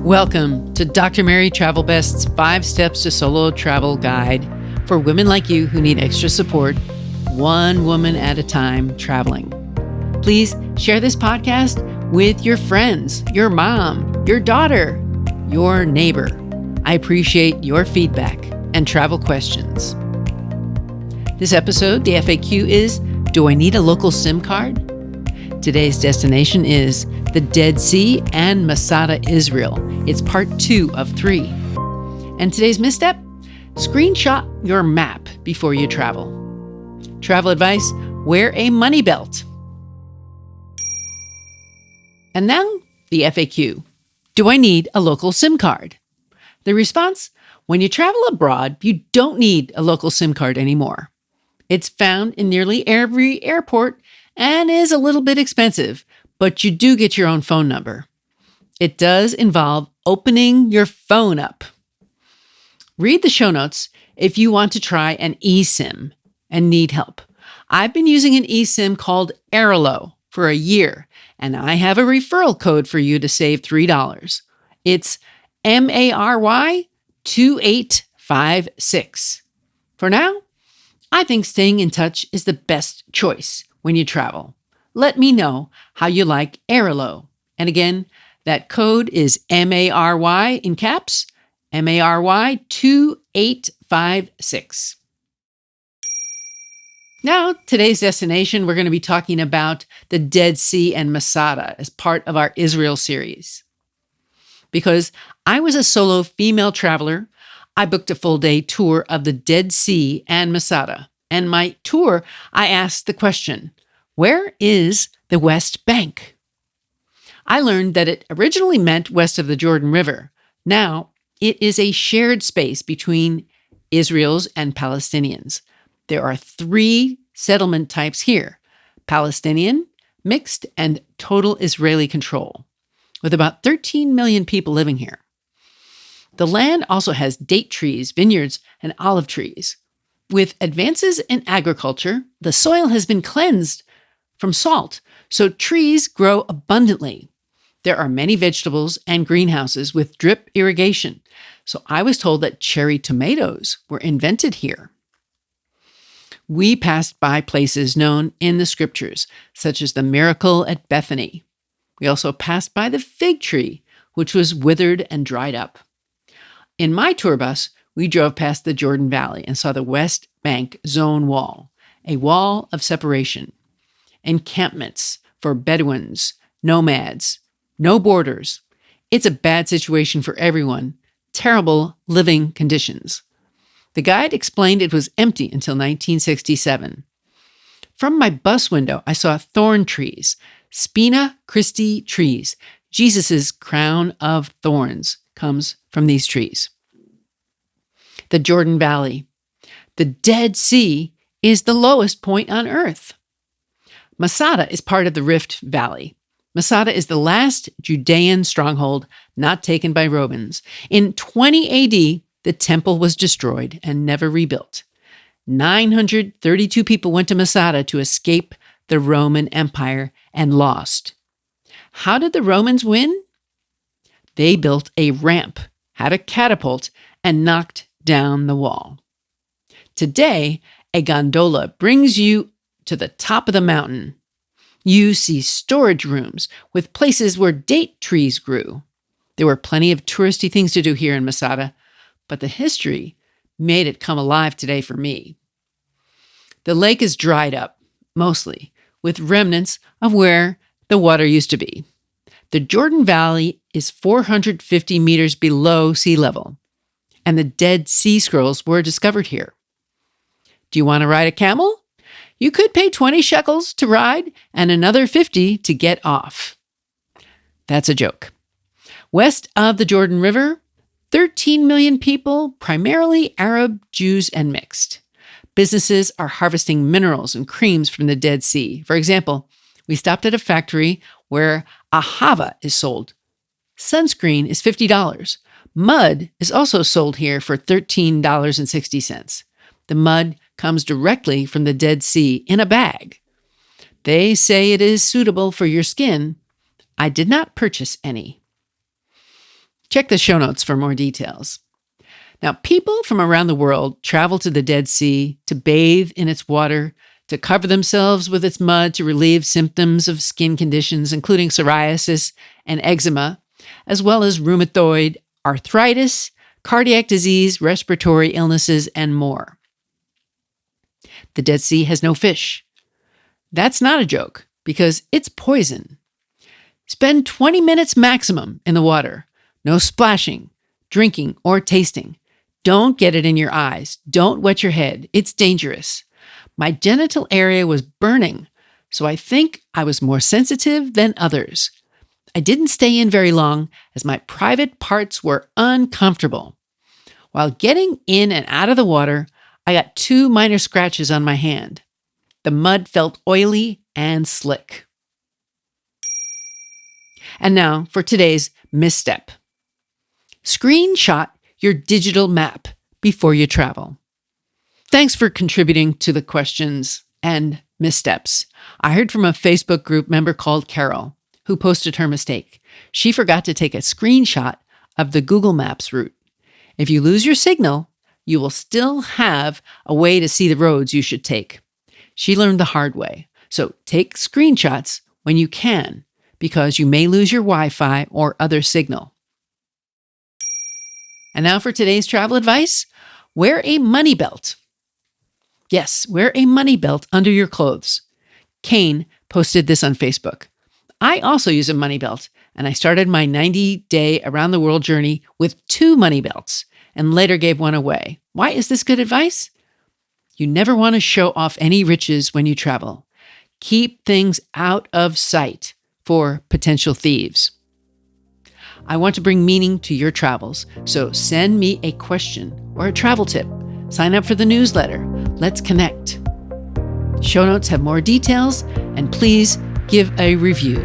Welcome to Dr. Mary Travel Best's 5 Steps to Solo Travel Guide for women like you who need extra support, one woman at a time traveling. Please share this podcast with your friends, your mom, your daughter, your neighbor. I appreciate your feedback and travel questions. This episode, the FAQ is, do I need a local SIM card? Today's destination is the Dead Sea and Masada, Israel. It's part 2 of 3. And today's misstep, screenshot your map before you travel. Travel advice, wear a money belt. And now, the FAQ. Do I need a local SIM card? The response, when you travel abroad, you don't need a local SIM card anymore. It's found in nearly every airport and is a little bit expensive, but you do get your own phone number. It does involve opening your phone up. Read the show notes if you want to try an eSIM and need help. I've been using an eSIM called Airalo for a year, and I have a referral code for you to save $3. It's MARY 2856. For now, I think staying in touch is the best choice when you travel. Let me know how you like Airalo. And again, that code is MARY in caps, MARY 2856. Now, today's destination, we're going to be talking about the Dead Sea and Masada as part of our Israel series. Because I was a solo female traveler, I booked a full-day tour of the Dead Sea and Masada. And my tour, I asked the question, where is the West Bank? I learned that it originally meant west of the Jordan River. Now, it is a shared space between Israelis and Palestinians. There are 3 settlement types here: Palestinian, mixed, and total Israeli control, with about 13 million people living here. The land also has date trees, vineyards, and olive trees. With advances in agriculture, the soil has been cleansed from salt, so trees grow abundantly. There are many vegetables and greenhouses with drip irrigation, so I was told that cherry tomatoes were invented here. We passed by places known in the scriptures, such as the miracle at Bethany. We also passed by the fig tree, which was withered and dried up. In my tour bus, we drove past the Jordan Valley and saw the West Bank zone wall, a wall of separation, encampments for Bedouins, nomads, no borders. It's a bad situation for everyone, terrible living conditions. The guide explained it was empty until 1967. From my bus window, I saw thorn trees, Spina Christi trees. Jesus' crown of thorns comes from these trees. The Jordan Valley. The Dead Sea is the lowest point on earth. Masada is part of the Rift Valley. Masada is the last Judean stronghold not taken by Romans. In 20 AD, the temple was destroyed and never rebuilt. 932 people went to Masada to escape the Roman Empire and lost. How did the Romans win? They built a ramp, had a catapult, and knocked down the wall. Today, a gondola brings you to the top of the mountain. You see storage rooms with places where date trees grew. There were plenty of touristy things to do here in Masada, but the history made it come alive today for me. The lake is dried up, mostly, with remnants of where the water used to be. The Jordan Valley is 450 meters below sea level, and the Dead Sea Scrolls were discovered here. Do you want to ride a camel? You could pay 20 shekels to ride and another 50 to get off. That's a joke. West of the Jordan River, 13 million people, primarily Arab, Jews, and mixed. Businesses are harvesting minerals and creams from the Dead Sea. For example, we stopped at a factory where ahava is sold. Sunscreen is $50. Mud is also sold here for $13.60. The mud comes directly from the Dead Sea in a bag. They say it is suitable for your skin. I did not purchase any. Check the show notes for more details. Now, people from around the world travel to the Dead Sea to bathe in its water, to cover themselves with its mud to relieve symptoms of skin conditions, including psoriasis and eczema, as well as rheumatoid arthritis, cardiac disease, respiratory illnesses, and more. The Dead Sea has no fish. That's not a joke, because it's poison. Spend 20 minutes maximum in the water. No splashing, drinking, or tasting. Don't get it in your eyes. Don't wet your head. It's dangerous. My genital area was burning, so I think I was more sensitive than others. I didn't stay in very long as my private parts were uncomfortable. While getting in and out of the water, I got 2 minor scratches on my hand. The mud felt oily and slick. And now for today's misstep. Screenshot your digital map before you travel. Thanks for contributing to the questions and missteps. I heard from a Facebook group member called Carol, who posted her mistake. She forgot to take a screenshot of the Google Maps route. If you lose your signal, you will still have a way to see the roads you should take. She learned the hard way. So take screenshots when you can, because you may lose your Wi-Fi or other signal. And now for today's travel advice, wear a money belt. Yes, wear a money belt under your clothes. Kane posted this on Facebook. I also use a money belt, and I started my 90-day around the world journey with 2 money belts and later gave one away. Why is this good advice? You never want to show off any riches when you travel. Keep things out of sight for potential thieves. I want to bring meaning to your travels, so send me a question or a travel tip. Sign up for the newsletter. Let's connect. Show notes have more details, and please give a review.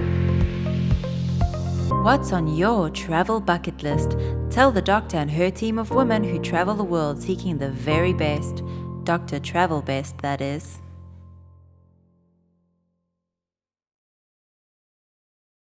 What's on your travel bucket list? Tell the doctor and her team of women who travel the world seeking the very best. Dr. Travel Best, that is.